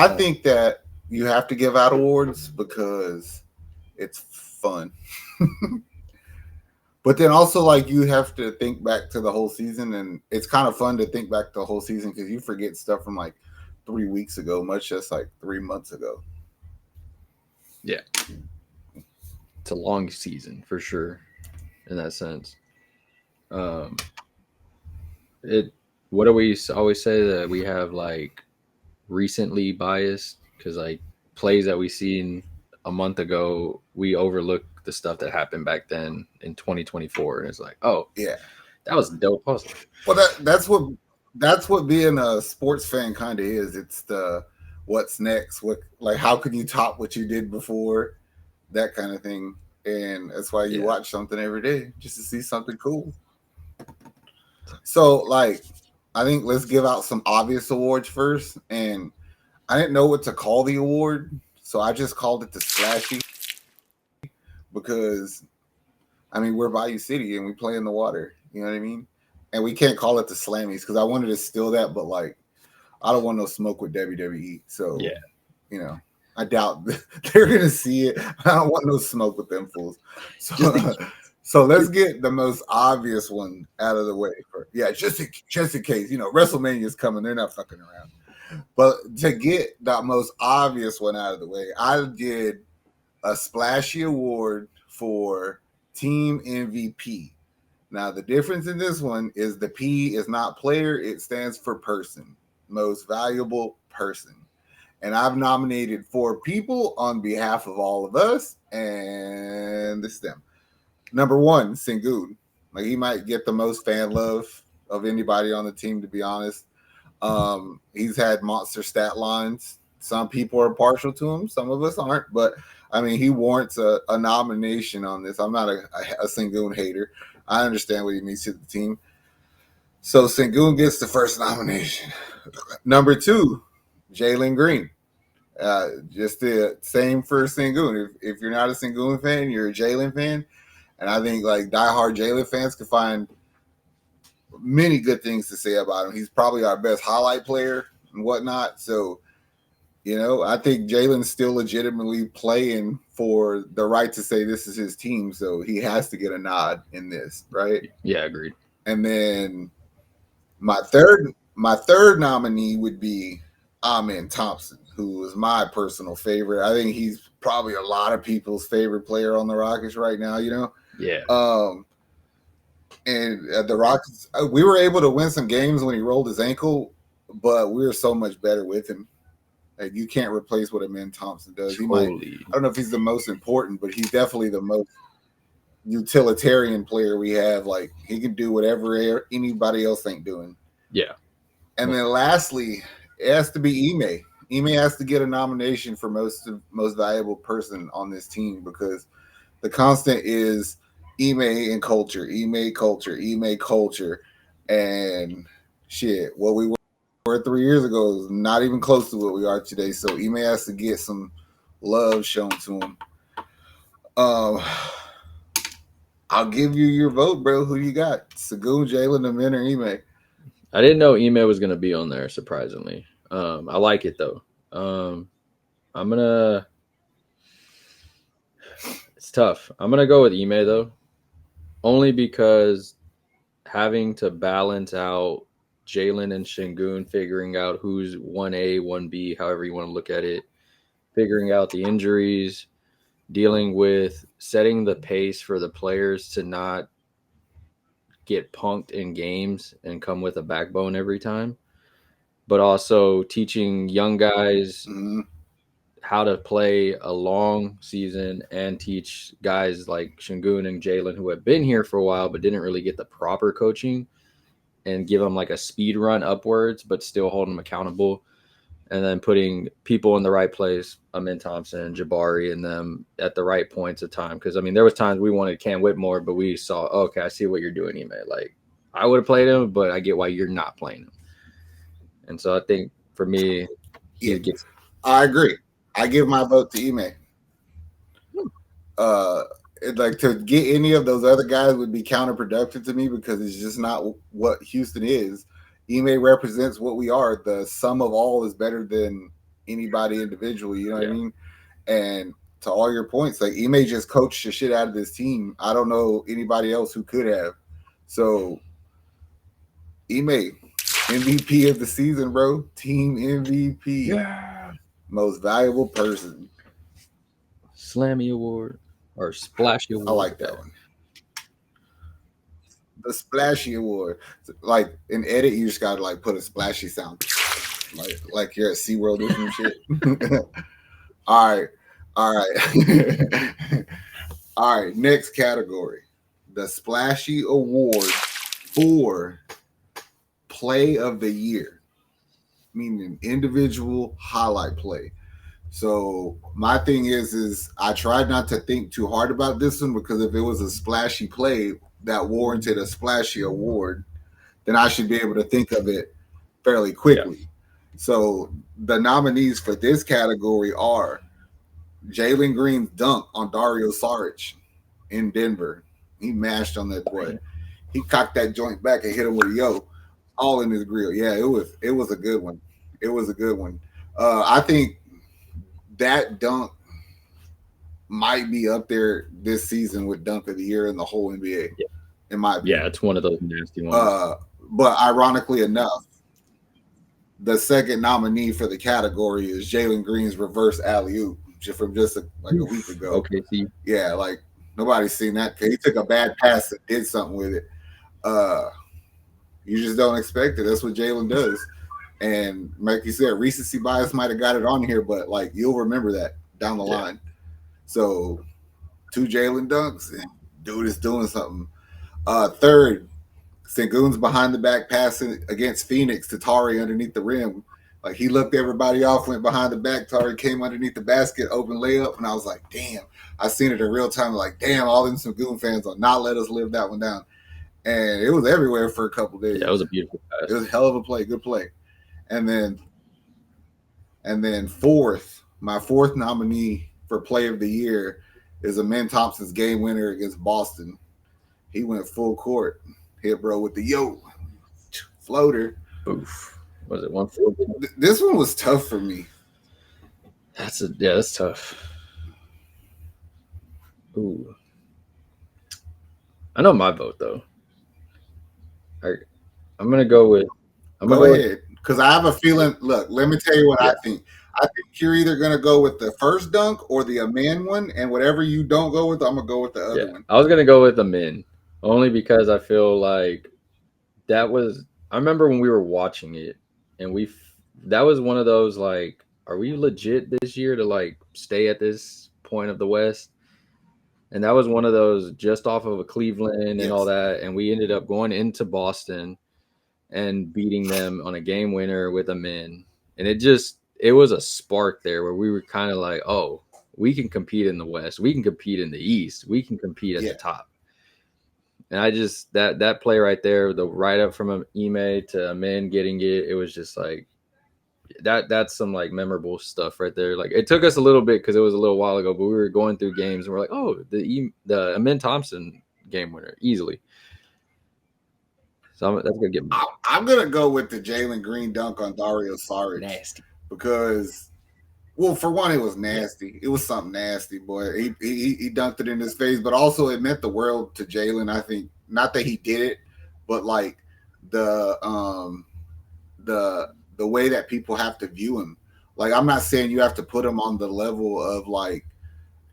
I think that you have to give out awards because it's fun. But then also, like, you have to think back to the whole season, and it's kind of fun to think back the whole season because you forget stuff from like 3 weeks ago, much less like 3 months ago. Yeah, it's a long season for sure in that sense. Um, it. What do we always say that we have like recently biased because like plays that we seen a month ago, we overlook the stuff that happened back then in 2024, and it's like, oh, Yeah. that was dope. Awesome. Well, that's what being a sports fan kind of is. It's the what's next, what like how can you top what you did before, that kind of thing, and that's why you Yeah, watch something every day just to see something cool. So, like, I think let's give out some obvious awards first, and I didn't know what to call the award, so I just called it the Splashy because I mean we're Bayou City and we play in the water. You know what I mean? And we can't call it the Slammies because I wanted to steal that, but like I don't want no smoke with WWE. So yeah. you know, I doubt they're gonna see it. I don't want no smoke with them fools. Just So so let's get the most obvious one out of the way. Yeah, just in case, WrestleMania is coming. They're not fucking around. But to get the most obvious one out of the way, I did a Splashy Award for Team MVP. Now, the difference in this one is the P is not player, it stands for person, most valuable person. And I've nominated 4 people on behalf of all of us, and this is them. Number 1, Sengun. Like, he might get the most fan love of anybody on the team, to be honest. He's had monster stat lines. Some people are partial to him, some of us aren't, but I mean, he warrants a nomination on this. I'm not a Sengun hater. I understand what he means to the team. So Sengun gets the first nomination. Number 2, Jalen Green. Just the same for Sengun. If you're not a Sengun fan, you're a Jalen fan. And I think like diehard Jalen fans can find many good things to say about him. He's probably our best highlight player and whatnot. So, I think Jalen's still legitimately playing for the right to say this is his team. So he has to get a nod in this, right? Yeah, agreed. And then my third nominee would be Amen Thompson, who is my personal favorite. I think he's probably a lot of people's favorite player on the Rockets right now, Yeah. And the Rockets, we were able to win some games when he rolled his ankle, but we were so much better with him. Like, you can't replace what Amen Thompson does. He might, I don't know if he's the most important, but he's definitely the most utilitarian player we have. Like, he can do whatever anybody else ain't doing. Yeah. And then lastly, it has to be Ime. Ime has to get a nomination for most valuable person on this team because the constant is Ime and culture, Ime culture, Ime culture, and shit. What we were 3 years ago is not even close to what we are today. So Ime has to get some love shown to him. I'll give you your vote, bro. Who you got? Sengun, Jalen, Amen, or Ime? I didn't know Ime was gonna be on there. Surprisingly, I like it though. I'm gonna. It's tough. I'm gonna go with Ime though, only because having to balance out Jalen and Sengun, figuring out who's 1A, 1B, however you want to look at it, figuring out the injuries, dealing with setting the pace for the players to not get punked in games and come with a backbone every time, but also teaching young guys how to play a long season and teach guys like Sengun and Jalen who have been here for a while but didn't really get the proper coaching and give them like a speed run upwards, but still hold them accountable. And then putting people in the right place, Amin Thompson, Jabari, and them at the right points of time. Because, I mean, there was times we wanted Cam Whitmore, but we saw, okay, I see what you're doing, Ime. Like, I would have played him, but I get why you're not playing him. And so I think for me, he gets. I agree. I give my vote to Ime. Like, to get any of those other guys would be counterproductive to me because it's just not what Houston is. Ime represents what we are. The sum of all is better than anybody individually. You know what I mean? And to all your points, like Ime just coached the shit out of this team. I don't know anybody else who could have. So Ime, MVP of the season, bro. Team MVP. Yeah. Most valuable person. Slammy Award or Splashy Award. I like that one. The Splashy Award. Like in edit, you just gotta like put a splashy sound. Like you're at SeaWorld or some shit. All right. All right. All right. Next category. The Splashy Award for Play of the Year. Meaning individual highlight play. So my thing is I tried not to think too hard about this one because if it was a splashy play that warranted a splashy award, then I should be able to think of it fairly quickly. Yeah. So the nominees for this category are Jalen Green's dunk on Dario Saric in Denver. He mashed on that boy. He cocked that joint back and hit him with a yo, all in his grill. Yeah, it was a good one. It was a good one. I think that dunk might be up there this season with dunk of the year in the whole NBA. Yeah. In my opinion. Yeah, it's one of those nasty ones. But ironically enough, the second nominee for the category is Jalen Green's reverse alley-oop from just a week ago. Okay, see. Yeah, like nobody's seen that. He took a bad pass and did something with it. You just don't expect it. That's what Jalen does. And like you said, recency bias might have got it on here, but like you'll remember that down the line. So 2 Jalen dunks and dude is doing something. Third, Sengun's behind the back passing against Phoenix to Tari underneath the rim. Like he looked everybody off, went behind the back. Tari came underneath the basket, open layup, and I was like, damn. I seen it in real time. Like, damn, all them Sengun fans will not let us live that one down. And it was everywhere for a couple days. Yeah, it was a beautiful pass. It was a hell of a play, good play. And then fourth, my fourth nominee for play of the year is Amen Thompson's game winner against Boston. He went full court, hit bro with the yo floater. Oof. Was it 140? This one was tough for me. That's tough. Ooh. I know my vote though. I'm gonna go with. Go ahead, because I have a feeling. Look, let me tell you what I think. I think you're either gonna go with the first dunk or the Amen one, and whatever you don't go with, I'm gonna go with the other one. I was gonna go with Amen, only because I feel like that was. I remember when we were watching it, and that was one of those like, are we legit this year to like stay at this point of the West? And that was one of those just off of a Cleveland and all that, and we ended up going into Boston and beating them on a game winner with Amen. And it was a spark there where we were kind of like, oh, we can compete in the West. We can compete in the East. We can compete at the top. And I just, that play right there, the write-up from Ime to Amen getting it, it was just like, that's some like memorable stuff right there. Like it took us a little bit because it was a little while ago, but we were going through games and we're like, oh, the Amen Thompson game winner easily. So that's gonna get me. I'm gonna go with the Jalen Green dunk on Dario Saric. Nasty. Because, well, for one, it was nasty. It was something nasty, boy. He dunked it in his face, but also it meant the world to Jalen. I think not that he did it, but like the way that people have to view him. Like I'm not saying you have to put him on the level of like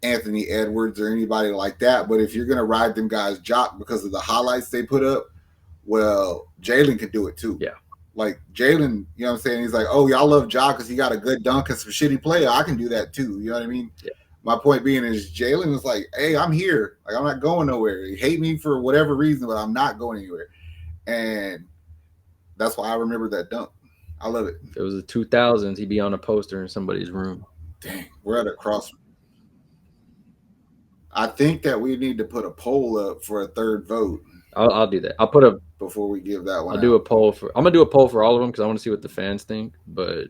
Anthony Edwards or anybody like that, but if you're gonna ride them guys' jock because of the highlights they put up, well, Jalen can do it too. Yeah. Like Jalen, you know what I'm saying? He's like, oh, y'all love Ja because he got a good dunk and some shitty play. I can do that too. You know what I mean? Yeah. My point being is Jalen was like, hey, I'm here. Like I'm not going nowhere. You hate me for whatever reason, but I'm not going anywhere. And that's why I remember that dunk. I love it. If it was the 2000s, he'd be on a poster in somebody's room. Dang, we're at a crossroads. I think that we need to put a poll up for a third vote. I'll do that. I'll put a before we give that one. I'll do a poll for. I'm gonna do a poll for all of them because I want to see what the fans think. But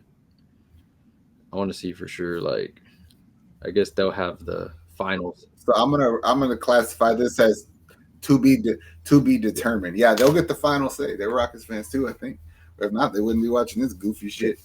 I want to see for sure. Like, I guess they'll have the finals. So I'm gonna classify this as to be determined. Yeah, they'll get the final say. They're Rockets fans too, I think. Or if not, they wouldn't be watching this goofy shit.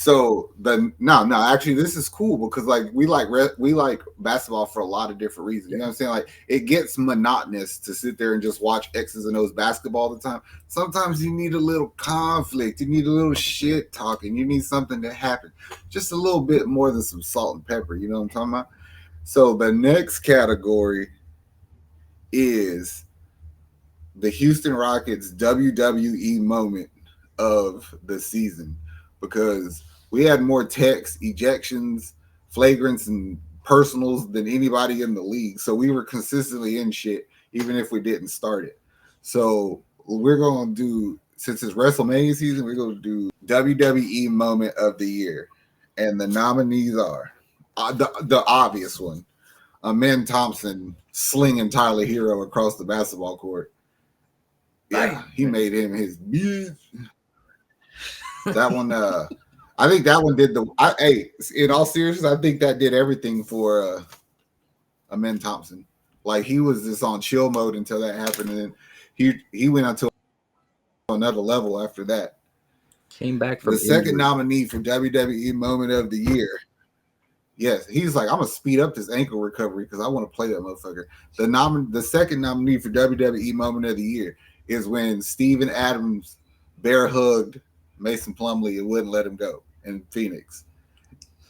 So actually, this is cool because like we like basketball for a lot of different reasons. You know what I'm saying? Like it gets monotonous to sit there and just watch X's and O's basketball all the time. Sometimes you need a little conflict. You need a little shit talking. You need something to happen. Just a little bit more than some salt and pepper. You know what I'm talking about? So the next category is the Houston Rockets WWE moment of the season because we had more techs, ejections, flagrants, and personals than anybody in the league. So we were consistently in shit, even if we didn't start it. So we're going to do, since it's WrestleMania season, we're going to do WWE moment of the year. And the nominees are the obvious one. Amen Thompson slinging Tyler Hero across the basketball court. Yeah, he made him his bitch. That one, I think that one did in all seriousness, I think that did everything for Amen Thompson. Like he was just on chill mode until that happened, and then he went on to another level after that. Came back from the second nominee for WWE Moment of the Year. Yes, he's like, I'm gonna speed up this ankle recovery because I want to play that motherfucker. The second nominee for WWE Moment of the Year is when Steven Adams bear hugged Mason Plumlee and wouldn't let him go in Phoenix.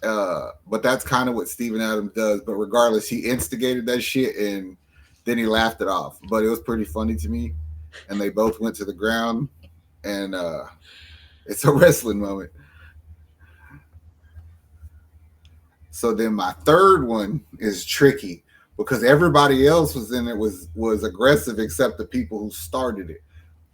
But that's kind of what Steven Adams does. But regardless, he instigated that shit and then he laughed it off. But it was pretty funny to me. And they both went to the ground, and it's a wrestling moment. So then my third one is tricky because everybody else was in it was aggressive except the people who started it,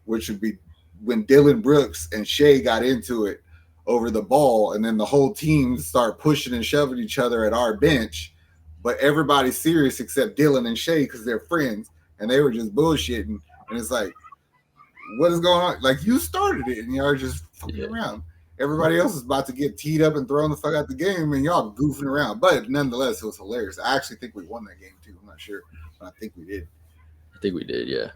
which would be when Dylan Brooks and Shea got into it over the ball, and then the whole team start pushing and shoving each other at our bench, but everybody's serious except Dylan and Shea because they're friends, and they were just bullshitting, and it's like, what is going on? Like, you started it, and y'all are just fucking around. Everybody else is about to get teed up and thrown the fuck out the game, and y'all goofing around. But nonetheless, it was hilarious. I actually think we won that game too. I'm not sure, but I think we did. I think we did, yeah.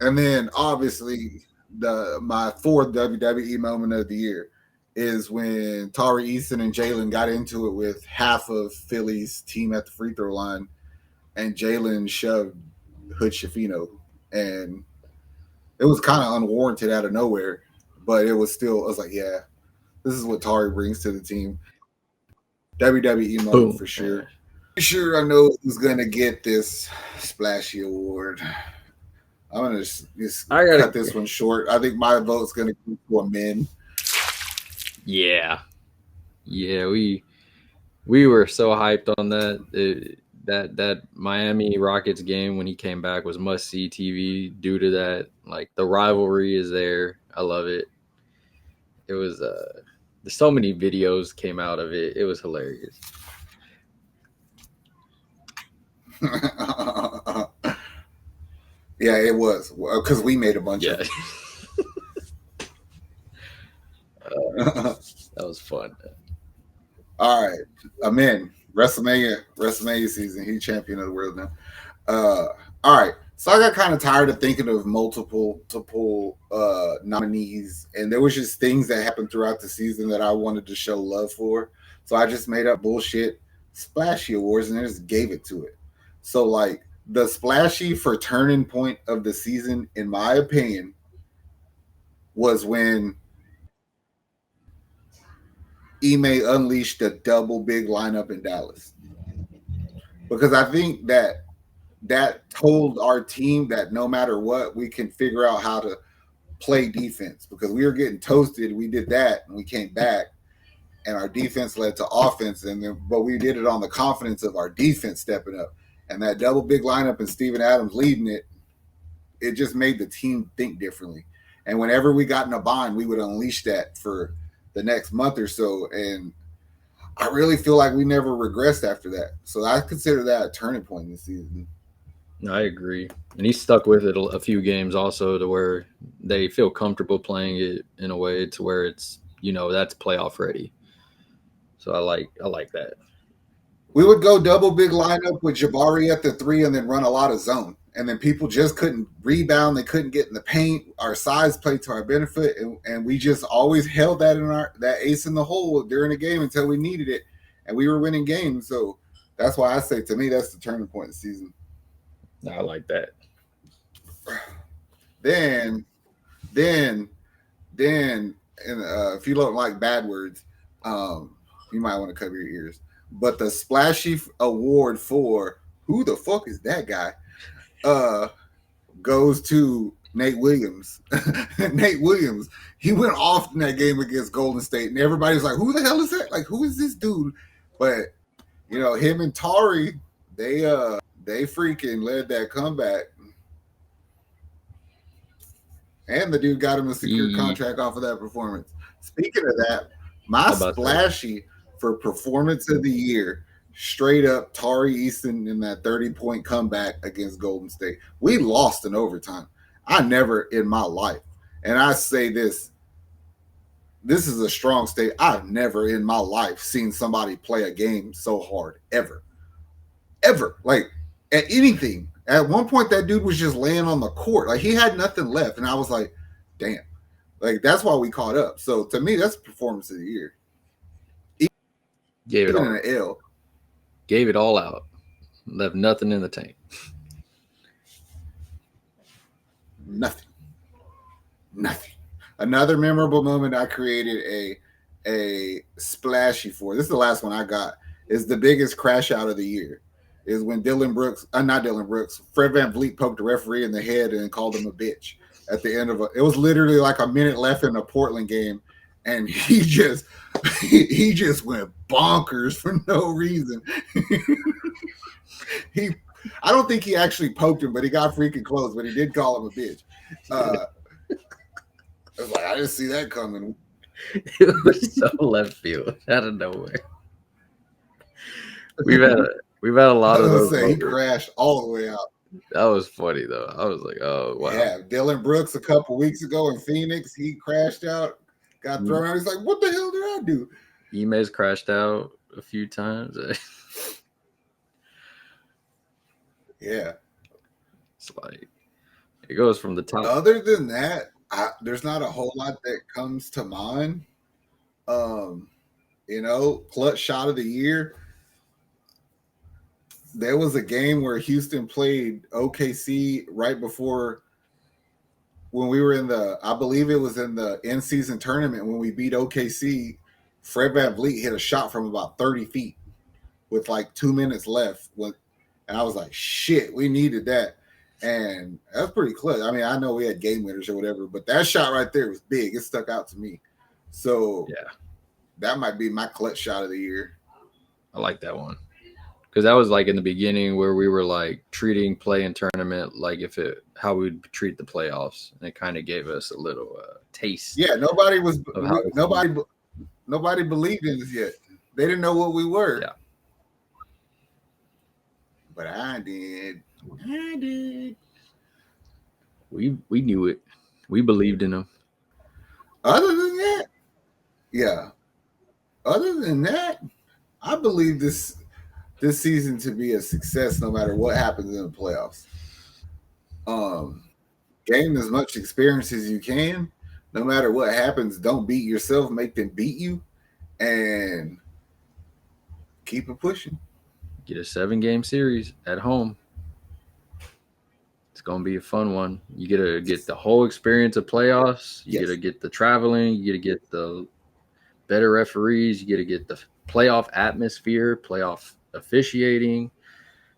And then obviously my fourth WWE moment of the year is when Tari Eason and Jalen got into it with half of Philly's team at the free throw line, and Jalen shoved Hood Shafino, and it was kind of unwarranted out of nowhere, but it was still, I was like, yeah, this is what Tari brings to the team. WWE moment for sure. Sure, I know who's going to get this Splashy award. I'm going to cut this one short. I think my vote's going to go for men. Yeah. Yeah, we were so hyped on that. That Miami Rockets game when he came back was must-see TV due to that. Like, the rivalry is there. I love it. It was so many videos came out of it. It was hilarious. Yeah, it was because we made a bunch of it. That was fun. All right, Amen. WrestleMania season. He's champion of the world now. All right. So I got kind of tired of thinking of multiple nominees, and there was just things that happened throughout the season that I wanted to show love for. So I just made up bullshit Splashy Awards and I just gave it to it. So like the Splashy for turning point of the season, in my opinion, was when Ime unleashed a double big lineup in Dallas. Because I think that told our team that no matter what, we can figure out how to play defense, because we were getting toasted. We did that and we came back and our defense led to offense, but we did it on the confidence of our defense stepping up. And that double big lineup and Steven Adams leading it just made the team think differently. And whenever we got in a bind, we would unleash that for the next month or so. And I really feel like we never regressed after that. So I consider that a turning point this season. I agree. And he stuck with it a few games also to where they feel comfortable playing it in a way to where it's, that's playoff ready. So I like that. We would go double big lineup with Jabari at the 3 and then run a lot of zone. And then people just couldn't rebound. They couldn't get in the paint. Our size played to our benefit. And we just always held that that ace in the hole during the game until we needed it. And we were winning games. So that's why I say, to me, that's the turning point of the season. I like that. Then, and if you don't like bad words, you might want to cover your ears. But the Splashy award for who the fuck is that guy goes to Nate Williams. Nate Williams, he went off in that game against Golden State, and everybody's like, who the hell is that? Like, who is this dude? But him and Tari, they freaking led that comeback. And the dude got him a secure contract off of that performance. Speaking of that, my Splashy for performance of the year, straight up Tari Easton in that 30-point comeback against Golden State. We lost in overtime. I never in my life, and I say this is a strong state. I've never in my life seen somebody play a game so hard, ever. Like, at anything. At one point, that dude was just laying on the court. Like, he had nothing left. And I was like, damn. Like, that's why we caught up. So, to me, that's performance of the year. Gave it all. An L. Gave it all out. Left nothing in the tank. Nothing. Another memorable moment I created a splashy for. This is the last one I got. Is the biggest crash out of the year. Is when Fred VanVleet poked the referee in the head and called him a bitch at the end of it was literally like a minute left in a Portland game, and he just went bonkers for no reason. I don't think he actually poked him, but he got freaking close. But he did call him a bitch. I was like, I didn't see that coming. It was so left field out of nowhere. We've had a lot of those. He crashed all the way out. That was funny though. I was like, oh wow. Yeah, Dylan Brooks a couple weeks ago in Phoenix, he crashed out, got thrown out. He's like, what the hell did I do? Ime's crashed out a few times. Yeah. It's like it goes from the top. Other than that, there's not a whole lot that comes to mind. Clutch shot of the year. There was a game where Houston played OKC right before when we were I believe it was in the in-season tournament when we beat OKC. Fred VanVleet hit a shot from about 30 feet with like 2 minutes left. And I was like, shit, we needed that. And that's pretty close. I mean, I know we had game winners or whatever, but that shot right there was big. It stuck out to me. So yeah, that might be my clutch shot of the year. I like that one. Because that was like in the beginning where we were like treating play and tournament like how we'd treat the playoffs, and it kind of gave us a little taste. Yeah, nobody believed in us yet. They didn't know what we were. Yeah, but I did. We knew it. We believed in them. Other than that, I believe this season to be a success no matter what happens in the playoffs. Gain as much experience as you can. No matter what happens, don't beat yourself. Make them beat you. And keep it pushing. Get a 7-game series at home. It's going to be a fun one. You get to get the whole experience of playoffs. You get to get the traveling. You get to get the better referees. You get to get the playoff atmosphere, playoff officiating.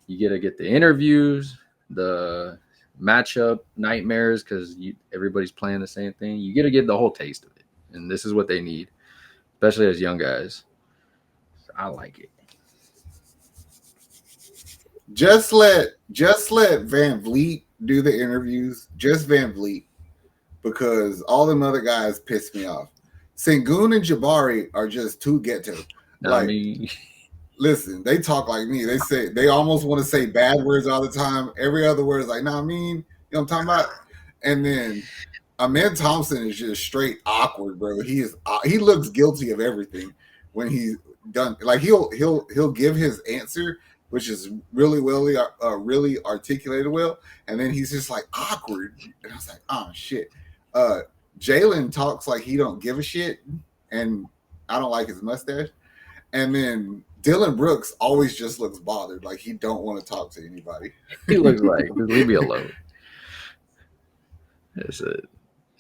You get to get the interviews, the matchup nightmares because everybody's playing the same thing. You get to get the whole taste of it, and this is what they need, especially as young guys. I like it. Just let VanVleet do the interviews. Just VanVleet, because all them other guys piss me off. Sengun and Jabari are just too ghetto. Listen, they talk like me. They almost want to say bad words all the time. Every other word is like, you know what I'm talking about? And then Thompson is just straight awkward, bro. He looks guilty of everything. when he's done. Like he'll give his answer, which is really really articulated well, and then he's just like awkward, and I was like, oh shit. Jalen talks like he don't give a shit, and I don't like his mustache. And then Dylan Brooks always just looks bothered, like he don't want to talk to anybody. He looks like, just leave me alone. That's it.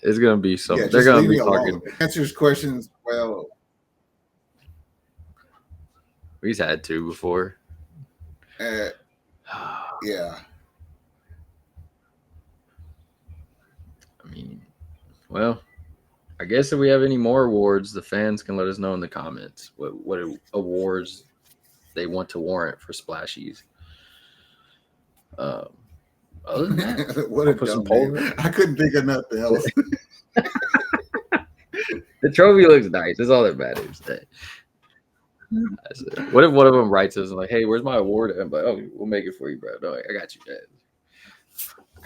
It's gonna be some. They're gonna be talking. Answers questions well. He's had two before. Yeah. I mean, well, I guess if we have any more awards, the fans can let us know in the comments what awards they want to warrant for Splashies. Other than that, what a dumb name. I couldn't think of nothing else. The trophy looks nice. That's all that matters. What if one of them writes us like, "Hey, where's my award?" And I'm like, "Oh, we'll make it for you, bro. No, I got you, Dad.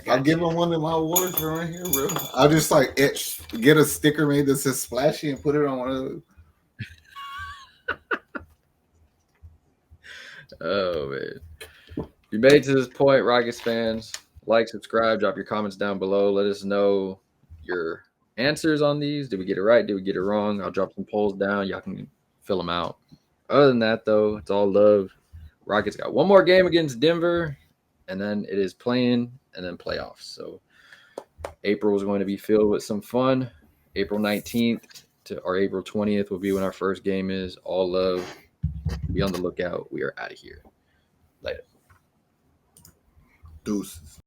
I'll give him one of my awards right here, bro. I'll just like get a sticker made that says Splashy and put it on one of those. Oh man. If you made it to this point, Rockets fans, like, subscribe, drop your comments down below. Let us know your answers on these. Did we get it right? Did we get it wrong? I'll drop some polls down. Y'all can fill them out. Other than that, though, it's all love. Rockets got one more game against Denver, and then it is playing and then playoffs. So April is going to be filled with some fun. April 19th or April 20th will be when our first game is. All love. Be on the lookout. We are out of here. Later. Deuces.